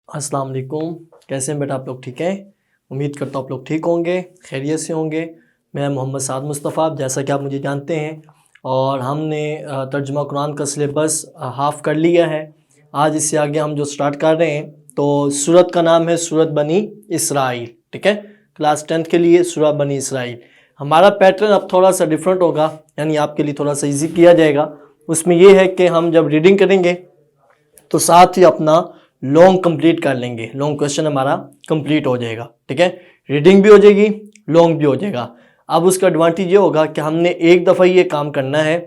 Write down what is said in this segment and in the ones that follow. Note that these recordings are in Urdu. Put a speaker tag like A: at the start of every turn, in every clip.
A: السلام علیکم، کیسے ہیں بیٹا آپ لوگ؟ ٹھیک ہیں؟ امید کرتا ہوں آپ لوگ ٹھیک ہوں گے، خیریت سے ہوں گے۔ میں محمد سعد مصطفیٰ، جیسا کہ آپ مجھے جانتے ہیں، اور ہم نے ترجمہ قرآن کا سلیبس ہاف کر لیا ہے۔ آج اس سے آگے ہم جو سٹارٹ کر رہے ہیں تو سورت کا نام ہے سورت بنی اسرائیل، ٹھیک ہے؟ کلاس 10 کے لیے سورہ بنی اسرائیل۔ ہمارا پیٹرن اب تھوڑا سا ڈیفرنٹ ہوگا، یعنی آپ کے لیے تھوڑا سا ایزی کیا جائے گا۔ اس میں یہ ہے کہ ہم جب ریڈنگ کریں گے تو ساتھ ہی اپنا لانگ کمپلیٹ کر لیں گے، لانگ کویشچن ہمارا کمپلیٹ ہو جائے گا، ٹھیک ہے؟ ریڈنگ بھی ہو جائے گی، لانگ بھی ہو جائے گا۔ اب اس کا ایڈوانٹیج یہ ہوگا کہ ہم نے ایک دفعہ یہ کام کرنا ہے،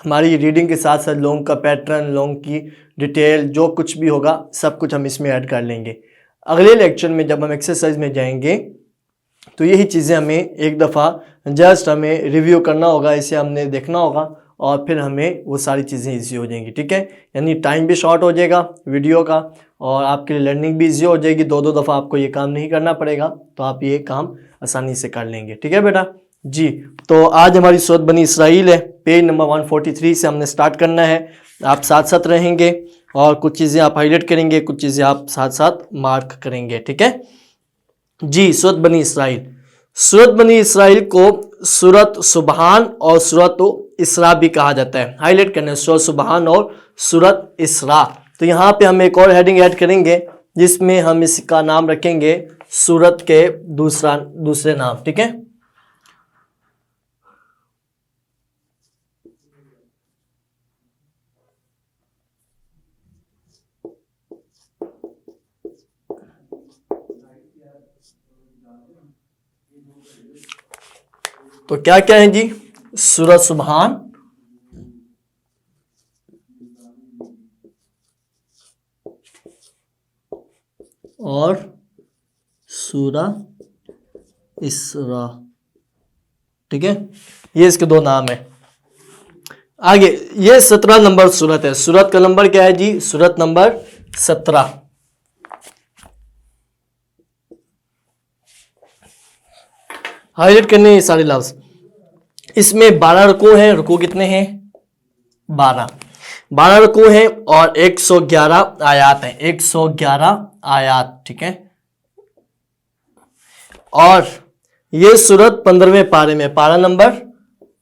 A: ہماری ریڈنگ کے ساتھ ساتھ لانگ کا پیٹرن، لانگ کی ڈیٹیل، جو کچھ بھی ہوگا سب کچھ ہم اس میں ایڈ کر لیں گے۔ اگلے لیکچر میں جب ہم ایکسرسائز میں جائیں گے تو یہی چیزیں ہمیں ایک دفعہ جسٹ ہمیں ریویو کرنا ہوگا، اسے ہم نے دیکھنا ہوگا، اور پھر ہمیں وہ ساری چیزیں ایزی ہو جائیں گی، ٹھیک ہے؟ یعنی ٹائم بھی شارٹ ہو جائے گا ویڈیو کا، اور آپ کے لیے لرننگ بھی ایزی ہو جائے گی۔ دو دفعہ آپ کو یہ کام نہیں کرنا پڑے گا، تو آپ یہ کام آسانی سے کر لیں گے، ٹھیک ہے بیٹا؟ جی، تو آج ہماری سورت بنی اسرائیل ہے، پیج نمبر 143 سے ہم نے سٹارٹ کرنا ہے۔ آپ ساتھ ساتھ رہیں گے، اور کچھ چیزیں آپ ہائی لائٹ کریں گے، کچھ چیزیں آپ ساتھ ساتھ مارک کریں گے، ٹھیک ہے؟ جی، سورت بنی اسرائیل۔ سورت بنی اسرائیل کو سورت سبحان اور سورت اسراء بھی کہا جاتا ہے۔ ہائی لائٹ کرنا ہے، سورت سبحان اور سورت اسراء۔ تو یہاں پہ ہم ایک اور ہیڈنگ ایڈ کریں گے جس میں ہم اس کا نام رکھیں گے سورت کے دوسرے نام، ٹھیک ہے؟ تو کیا کیا ہیں جی؟ سورت سبحان، اور سورہ اسراء، ٹھیک ہے؟ یہ اس کے دو نام ہیں۔ آگے یہ 17 نمبر سورت ہے۔ سورت کا نمبر کیا ہے جی؟ سورت نمبر 17۔ ہائی لائٹ کرنے یہ سارے لفظ۔ اس میں 12 رکوع ہیں۔ رکوع کتنے ہیں؟ 12 رکوع ہیں، اور 111 آیات ہیں۔ 111 آیات، ٹھیک ہے؟ اور یہ سورت 15ویں پارے میں، پارہ نمبر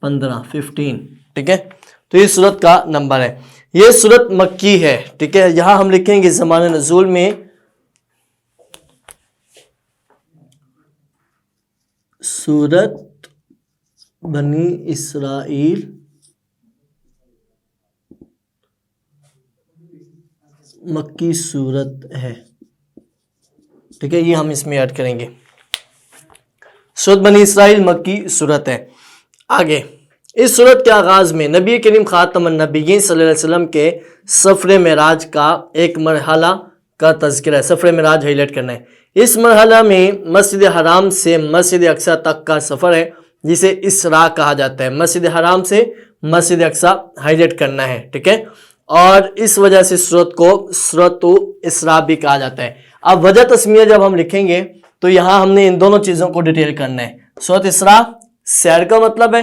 A: 15، ٹھیک ہے؟ تو یہ سورت کا نمبر ہے۔ یہ سورت مکی ہے، ٹھیک ہے؟ یہاں ہم لکھیں گے زمان نزول میں سورت بنی اسرائیل مکی سورت ہے، ٹھیک ہے؟ یہ ہم اس میں ایڈ کریں گے، سورت بنی اسرائیل مکی سورت ہے۔ آگے اس سورت کے آغاز میں نبی کریم خاتم النبیین صلی اللہ علیہ وسلم کے سفر معراج کا ایک مرحلہ کا تذکرہ ہے۔ سفر معراج ہائی لائٹ کرنا ہے۔ اس مرحلہ میں مسجد حرام سے مسجد اقصی تک کا سفر ہے، جسے اسراء کہا جاتا ہے۔ مسجد حرام سے مسجد اقصی ہائی لائٹ کرنا ہے، ٹھیک ہے؟ اور اس وجہ سے سورت کو سورت اسراء بھی کہا جاتا ہے۔ اب وجہ تسمیہ جب ہم لکھیں گے تو یہاں ہم نے ان دونوں چیزوں کو ڈیٹیل کرنا ہے۔ سورت اسراء سیر کا مطلب ہے،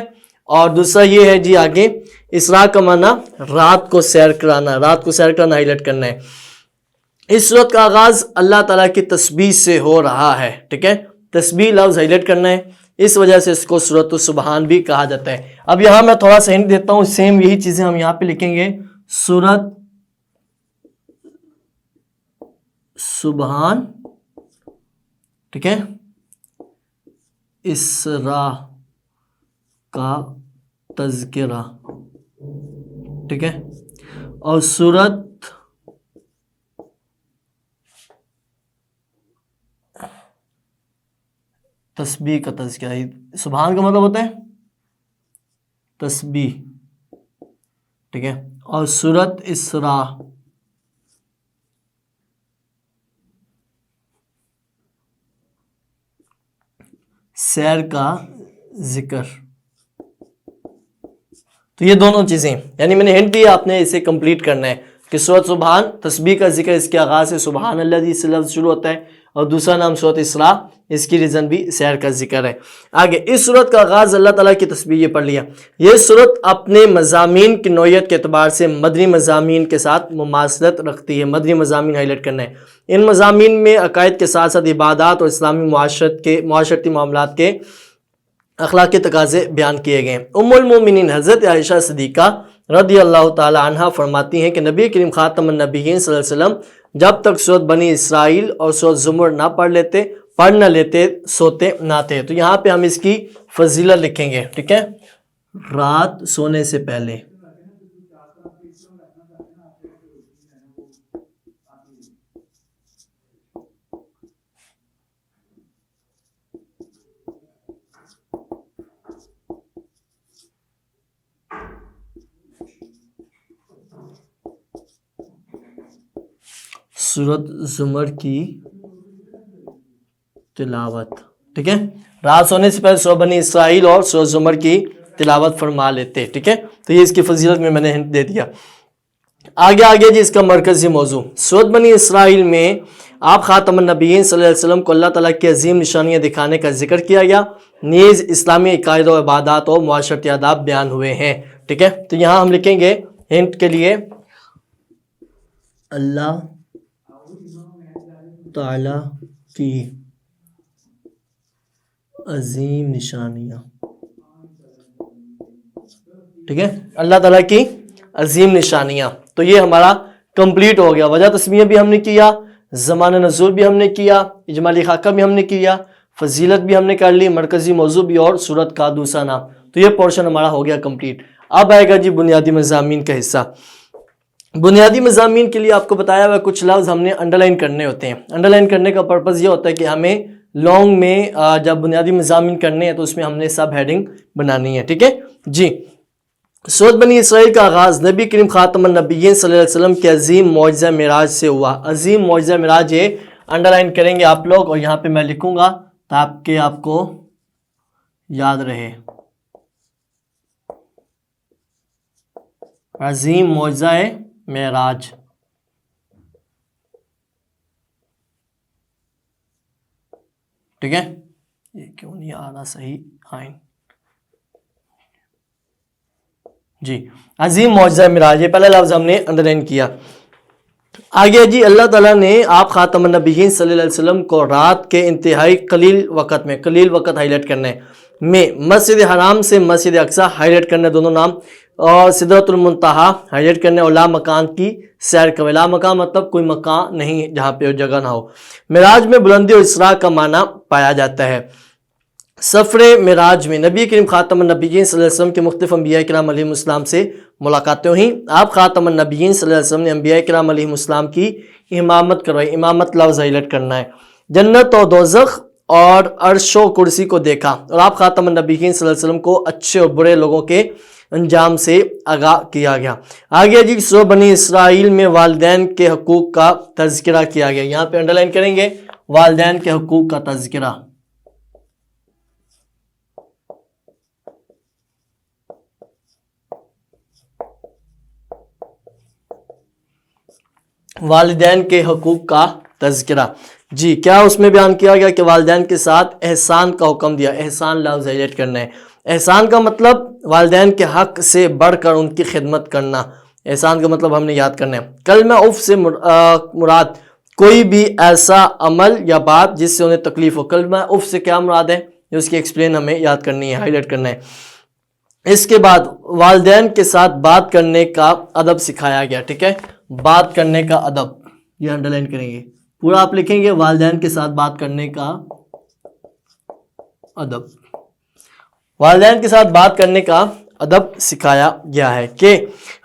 A: اور دوسرا یہ ہے جی آگے اسراء کا معنی رات کو سیر کرانا، رات کو سیر کرانا ہائی لائٹ کرنا ہے۔ اس سورت کا آغاز اللہ تعالیٰ کی تسبیح سے ہو رہا ہے، ٹھیک ہے؟ تسبیح لفظ ہائی لائٹ کرنا ہے، اس وجہ سے اس کو سورت السبحان بھی کہا جاتا ہے۔ اب یہاں میں تھوڑا سا ہنٹ دیتا ہوں، سیم یہی چیزیں ہم یہاں پہ لکھیں گے، سورت سبحان، ٹھیک ہے؟ اسراء کا تذکرہ، ٹھیک ہے؟ اور سورت تسبیح کا تذکرہ۔ سبحان کا مطلب ہوتا ہے تسبیح، ٹھیک ہے؟ اور سورت اسراء سیر کا ذکر۔ تو یہ دونوں چیزیں، یعنی میں نے ہنٹ دیا، آپ نے اسے کمپلیٹ کرنا ہے کہ سورت سبحان تسبیح کا ذکر، اس کے آغاز سے سبحان اللہ سے لفظ شروع ہوتا ہے، اور دوسرا نام سورت اسراء اس کی ریزن بھی سحر کا ذکر ہے۔ آگے اس صورت کا آغاز اللہ تعالیٰ کی تسبیح یہ پڑھ لیا۔ یہ صورت اپنے مضامین کی نوعیت کے اعتبار سے مدنی مضامین کے ساتھ مماثلت رکھتی ہے۔ مدنی مضامین ہائی لائٹ کرنا ہے۔ ان مضامین میں عقائد کے ساتھ ساتھ عبادات اور اسلامی معاشرتی معاملات کے اخلاقی تقاضے بیان کیے گئے ہیں۔ ام المومنین حضرت عائشہ صدیقہ رضی اللہ تعالی عنہ فرماتی ہیں کہ نبی کریم خاتم النبیین صلی اللہ علیہ وسلم جب تک سورۃ بنی اسرائیل اور سورۃ زمر نہ پڑھ نہ لیتے سوتے نہ تھے۔ تو یہاں پہ ہم اس کی فضیلت لکھیں گے، ٹھیک ہے، رات سونے سے پہلے۔ سورۃ زمر کی تلاوت، ٹھیک ہے، رات سونے سے پہلے سورۃ بنی اسرائیل اور سورۃ زمر کی تلاوت فرما لیتے، ٹھیک ہے۔ تو یہ اس کی فضیلت میں نے ہنٹ دے دیا۔ آگے جی اس کا مرکزی موضوع سورۃ بنی اسرائیل میں آپ خاتم النبیین صلی اللہ علیہ وسلم کو اللہ تعالیٰ کی عظیم نشانیاں دکھانے کا ذکر کیا گیا، نیز اسلامی عقائد و عبادات اور معاشرتی آداب بیان ہوئے ہیں، ٹھیک ہے۔ تو یہاں ہم لکھیں گے ہنٹ کے لیے اللہ تعالیٰ کی عظیم نشانیاں، ٹھیک ہے، اللہ تعالیٰ کی عظیم نشانیاں۔ تو یہ ہمارا کمپلیٹ ہو گیا۔ وجہ تسمیہ بھی ہم نے کیا، زمان نزول بھی ہم نے کیا، اجمالی خاکہ بھی ہم نے کیا، فضیلت بھی ہم نے کر لی، مرکزی موضوع بھی اور سورت کا دوسرا نام۔ تو یہ پورشن ہمارا ہو گیا کمپلیٹ۔ اب آئے گا جی بنیادی مضامین کا حصہ۔ بنیادی مضامین کے لیے آپ کو بتایا ہوا کچھ لفظ ہم نے انڈرلائن کرنے ہوتے ہیں۔ انڈرلائن کرنے کا پرپز یہ ہوتا ہے کہ ہمیں لانگ میں جب بنیادی مضامین کرنے ہیں تو اس میں ہم نے سب ہیڈنگ بنانی ہے، ٹھیک ہے جی۔ سورۃ بنی اسرائیل کا آغاز نبی کریم خاتم النبیین صلی اللہ علیہ وسلم کے عظیم معجزہ معراج سے ہوا۔ عظیم معجزہ معراج یہ انڈرلائن کریں گے آپ لوگ، اور یہاں پہ میں لکھوں گا تاکہ آپ کو یاد رہے۔ عظیم معجزہ معراج، ٹھیک ہے، یہ کیوں نہیں آ رہا صحیح آئین جی، عظیم معجزہ معراج، یہ پہلا لفظ ہم نے انڈرلائن کیا۔ آگے جی اللہ تعالیٰ نے آپ خاتم النبیین صلی اللہ علیہ وسلم کو رات کے انتہائی قلیل وقت میں، قلیل وقت ہائی لائٹ کرنا ہے، میں مسجد حرام سے مسجد اقصیٰ ہائی لائٹ کرنا ہے دونوں نام، اور سدرۃ المنتہا ہائی لائٹ کرنا ہے، اور لا مکان کی سیر کرے۔ لا مکان مطلب کوئی مکان نہیں جہاں پہ جگہ نہ ہو۔ معراج میں بلندی اور اسراء کا معنی پایا جاتا ہے۔ سفر معراج میں نبی کریم خاتم النبیین صلی اللہ علیہ وسلم کے مختلف انبیاء کرام علیہ السلام سے ملاقاتیں ہوئیں۔ آپ خاتم النبیین صلی اللہ علیہ وسلم نے انبیاء کرام علیہ السلام کی امامت کروائی۔ امامت لفظ ہائی لائٹ کرنا ہے۔ جنت اور دوزخ اور عرش و کرسی کو دیکھا، اور آپ خاتم النبیین صلی اللہ علیہ وسلم کو اچھے اور برے لوگوں کے انجام سے آگاہ کیا گیا۔ آگے جی سورۃ بنی اسرائیل میں والدین کے حقوق کا تذکرہ کیا گیا۔ یہاں پہ انڈرلائن کریں گے والدین کے حقوق کا تذکرہ۔ والدین کے حقوق کا تذکرہ جی، کیا اس میں بیان کیا گیا کہ والدین کے ساتھ احسان کا حکم دیا۔ احسان لفظ ہائی لائٹ کرنا ہے۔ احسان کا مطلب والدین کے حق سے بڑھ کر ان کی خدمت کرنا۔ احسان کا مطلب ہم نے یاد کرنا ہے۔ کلمہ اف سے مراد کوئی بھی ایسا عمل یا بات جس سے انہیں تکلیف ہو۔ کلمہ اف سے کیا مراد ہے، اس کی ایکسپلین ہمیں یاد کرنی ہے، ہائی لائٹ کرنا ہے۔ اس کے بعد والدین کے ساتھ بات کرنے کا ادب سکھایا گیا، ٹھیک ہے، بات کرنے کا ادب، یہ انڈرلائن کریں گے، پورا آپ لکھیں گے والدین کے ساتھ بات کرنے کا ادب۔ والدین کے ساتھ بات کرنے کا ادب سکھایا گیا ہے کہ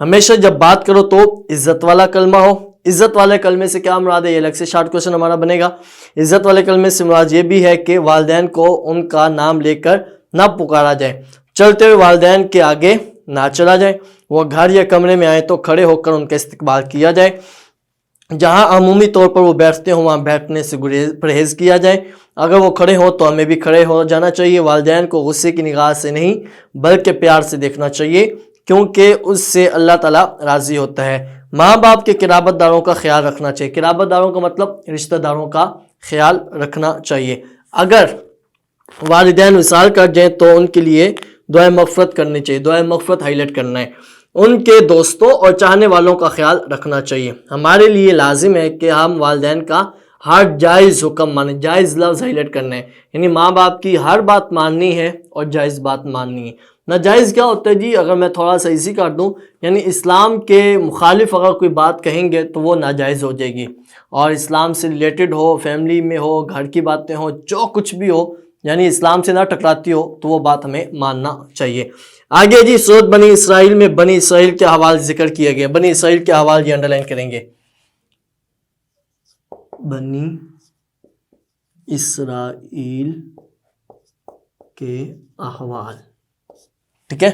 A: ہمیشہ جب بات کرو تو عزت والا کلمہ ہو۔ عزت والے کلمے سے کیا مراد ہے، یہ الگ سے شارٹ کوشچن ہمارا بنے گا۔ عزت والے کلمے سے مراد یہ بھی ہے کہ والدین کو ان کا نام لے کر نہ پکارا جائے، چلتے ہوئے والدین کے آگے نہ چلا جائے، وہ گھر یا کمرے میں آئے تو کھڑے ہو کر ان کا استقبال کیا جائے، جہاں عمومی طور پر وہ بیٹھتے ہوں وہاں بیٹھنے سے پرہیز کیا جائے، اگر وہ کھڑے ہوں تو ہمیں بھی کھڑے ہو جانا چاہیے۔ والدین کو غصے کی نگاہ سے نہیں بلکہ پیار سے دیکھنا چاہیے، کیونکہ اس سے اللہ تعالیٰ راضی ہوتا ہے۔ ماں باپ کے قرابت داروں کا خیال رکھنا چاہیے۔ قرابت داروں کا مطلب رشتہ داروں کا خیال رکھنا چاہیے۔ اگر والدین وصال کر جائیں تو ان کے لیے دعائے مغفرت کرنی چاہیے. دعائے مغفرت ہائی لائٹ کرنا ہے. ان کے دوستوں اور چاہنے والوں کا خیال رکھنا چاہیے. ہمارے لیے لازم ہے کہ ہم والدین کا ہر جائز حکم مانیں. جائز لفظ ہائی لائٹ کرنا ہے, یعنی ماں باپ کی ہر بات ماننی ہے اور جائز بات ماننی ہے. ناجائز کیا ہوتا ہے جی؟ اگر میں تھوڑا سا ایزی کر دوں, یعنی اسلام کے مخالف اگر کوئی بات کہیں گے تو وہ ناجائز ہو جائے گی, اور اسلام سے ریلیٹڈ ہو, فیملی میں ہو, گھر کی باتیں ہوں, جو کچھ بھی ہو, یعنی اسلام سے نہ ٹکراتی ہو تو وہ بات ہمیں ماننا چاہیے. آگے جی سورۃ بنی اسرائیل میں بنی اسرائیل کے احوال ذکر کیا گیا. بنی اسرائیل کے احوال یہ انڈر لائن کریں گے. بنی اسرائیل کے احوال, ٹھیک ہے,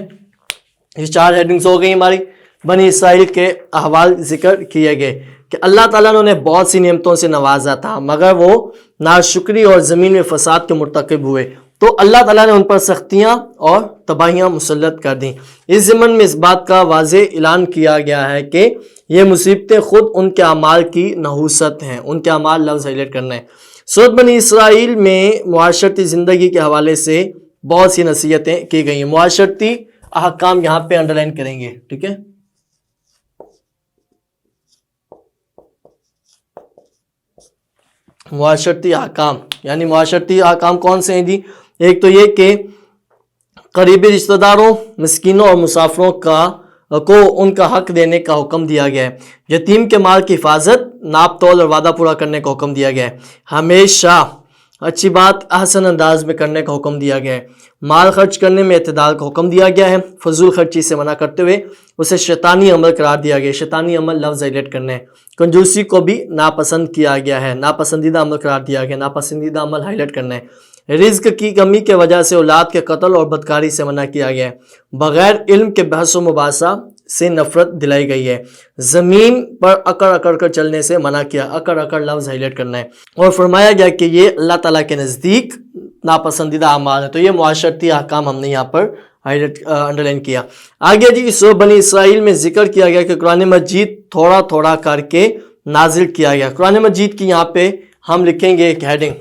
A: یہ 4 ہیڈنگز ہو گئی ہماری. بنی اسرائیل کے احوال ذکر کیے گئے کہ اللہ تعالیٰ نے انہیں بہت سی نعمتوں سے نوازا تھا, مگر وہ ناشکری اور زمین میں فساد کے مرتکب ہوئے تو اللہ تعالیٰ نے ان پر سختیاں اور تباہیاں مسلط کر دیں. اس ضمن میں اس بات کا واضح اعلان کیا گیا ہے کہ یہ مصیبتیں خود ان کے اعمال کی نحوست ہیں. ان کے اعمال لفظ ہائلائٹ کرنا ہے. سورۃ بنی اسرائیل میں معاشرتی زندگی کے حوالے سے بہت سی نصیحتیں کی گئی ہیں. معاشرتی احکام یہاں پہ انڈر لائن کریں گے, ٹھیک ہے. معاشرتی احکام, یعنی معاشرتی احکام کون سے ہیں جی؟ ایک تو یہ کہ قریبی رشتہ داروں, مسکینوں اور مسافروں کو ان کا حق دینے کا حکم دیا گیا ہے. یتیم کے مال کی حفاظت, ناپ تول اور وعدہ پورا کرنے کا حکم دیا گیا ہے. ہمیشہ اچھی بات احسن انداز میں کرنے کا حکم دیا گیا ہے. مال خرچ کرنے میں اعتدال کا حکم دیا گیا ہے. فضول خرچی سے منع کرتے ہوئے اسے شیطانی عمل قرار دیا گیا ہے. شیطانی عمل لفظ ہائلائٹ کرنے ہے. کنجوسی کو بھی ناپسند کیا گیا ہے, ناپسندیدہ عمل قرار دیا گیا ہے. ناپسندیدہ عمل ہائلائٹ کرنا ہے. رزق کی کمی کے وجہ سے اولاد کے قتل اور بدکاری سے منع کیا گیا ہے. بغیر علم کے بحث و مباحثہ سے نفرت دلائی گئی ہے. زمین پر اکڑ اکڑ کر چلنے سے منع کیا. اکڑ اکڑ لفظ ہائلائٹ کرنا ہے. اور فرمایا گیا کہ یہ اللہ تعالیٰ کے نزدیک ناپسندیدہ اعمال ہے. تو یہ معاشرتی احکام ہم نے یہاں پر انڈر لائن کیا. آگے جی سورۃ بنی اسرائیل میں ذکر کیا گیا کہ قرآن مجید تھوڑا تھوڑا کر کے نازل کیا گیا. قرآن مجید کی یہاں پہ ہم لکھیں گے ایک ہیڈنگ,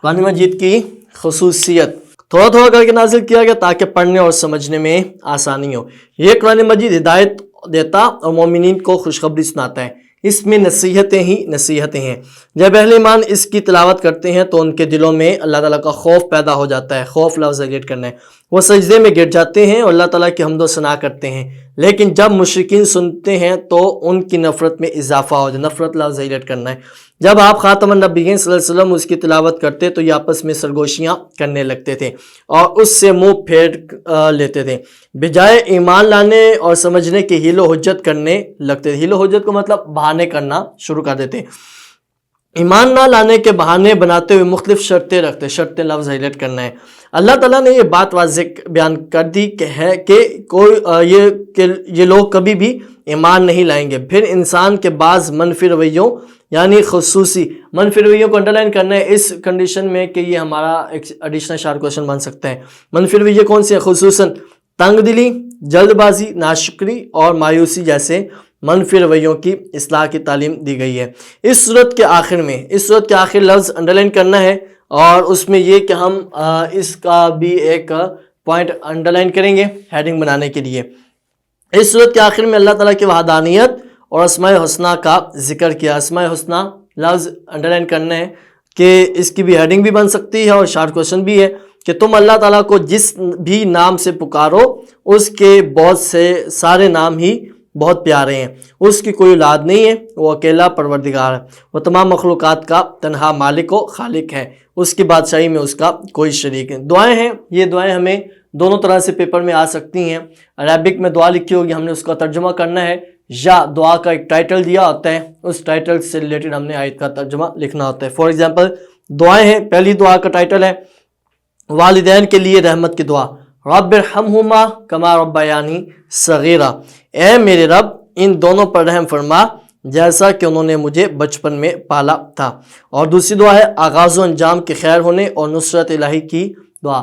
A: قرآن مجید کی خصوصیت, تھوڑا تھوڑا کر کے نازل کیا گیا تاکہ پڑھنے اور سمجھنے میں آسانی ہو. یہ قرآن مجید ہدایت دیتا اور مومنین کو خوشخبری سناتا ہے. اس میں نصیحتیں ہی نصیحتیں ہیں. جب اہل ایمان اس کی تلاوت کرتے ہیں تو ان کے دلوں میں اللہ تعالیٰ کا خوف پیدا ہو جاتا ہے. خوف لفظ ہائلائٹ کرنا ہے. وہ سجدے میں گر جاتے ہیں اور اللہ تعالیٰ کی حمد و ثنا کرتے ہیں. لیکن جب مشرکین سنتے ہیں تو ان کی نفرت میں اضافہ ہو جائے. نفرت لفظ ہائلائٹ کرنا ہے. جب آپ خاتم النبیین صلی اللہ علیہ وسلم اس کی تلاوت کرتے تو یہ آپس میں سرگوشیاں کرنے لگتے تھے اور اس سے منہ پھیر لیتے تھے, بجائے ایمان لانے اور سمجھنے کی حیل و حجت کرنے لگتے تھے. حیل و حجت کو مطلب بہانے کرنا شروع کر دیتے. ایمان نہ لانے کے بہانے بناتے ہوئے مختلف شرطیں رکھتے. شرطیں لفظ ہائلائٹ کرنا ہے. اللہ تعالیٰ نے یہ بات واضح بیان کر دی کہ یہ لوگ کبھی بھی ایمان نہیں لائیں گے. پھر انسان کے بعض منفی رویوں, یعنی خصوصی منفی رویوں کو انڈر لائن کرنا ہے اس کنڈیشن میں کہ یہ ہمارا ایک ایڈیشنل شارٹ کوشچن بن سکتا ہے. منفی رویے کون سے ہیں؟ خصوصاً تنگ دلی, جلد بازی, ناشکری اور مایوسی جیسے منفی رویوں کی اصلاح کی تعلیم دی گئی ہے. اس صورت کے آخر لفظ انڈر لائن کرنا ہے, اور اس میں یہ کہ ہم اس کا بھی ایک پوائنٹ انڈر لائن کریں گے ہیڈنگ بنانے کے لیے. اس صورت کے آخر میں اللہ تعالیٰ کی وحدانیت اور اسماء حسنہ کا ذکر کیا. اسماء حسنہ لفظ انڈر لائن کرنا ہے کہ اس کی بھی ہیڈنگ بھی بن سکتی ہے اور شارٹ کوشچن بھی ہے کہ تم اللہ تعالیٰ کو جس بھی نام سے پکارو اس کے بہت سے سارے نام ہی بہت پیارے ہیں. اس کی کوئی اولاد نہیں ہے, وہ اکیلا پروردگار ہے, وہ تمام مخلوقات کا تنہا مالک و خالق ہے, اس کی بادشاہی میں اس کا کوئی شریک ہے. دعائیں ہیں, یہ دعائیں ہمیں دونوں طرح سے پیپر میں آ سکتی ہیں. عربک میں دعا لکھی ہوگی, ہم نے اس کا ترجمہ کرنا ہے, یا دعا کا ایک ٹائٹل دیا ہوتا ہے, اس ٹائٹل سے ریلیٹڈ ہم نے آیت کا ترجمہ لکھنا ہوتا ہے. فار ایگزامپل دعائیں ہیں. پہلی دعا کا ٹائٹل ہے والدین کے لیے رحمت کی دعا, رب ارحمہما کما ربیانی صغیرا, اے میرے رب ان دونوں پر رحم فرما جیسا کہ انہوں نے مجھے بچپن میں پالا تھا. اور دوسری دعا ہے آغاز و انجام کے خیر ہونے اور نصرت الہی کی دعا,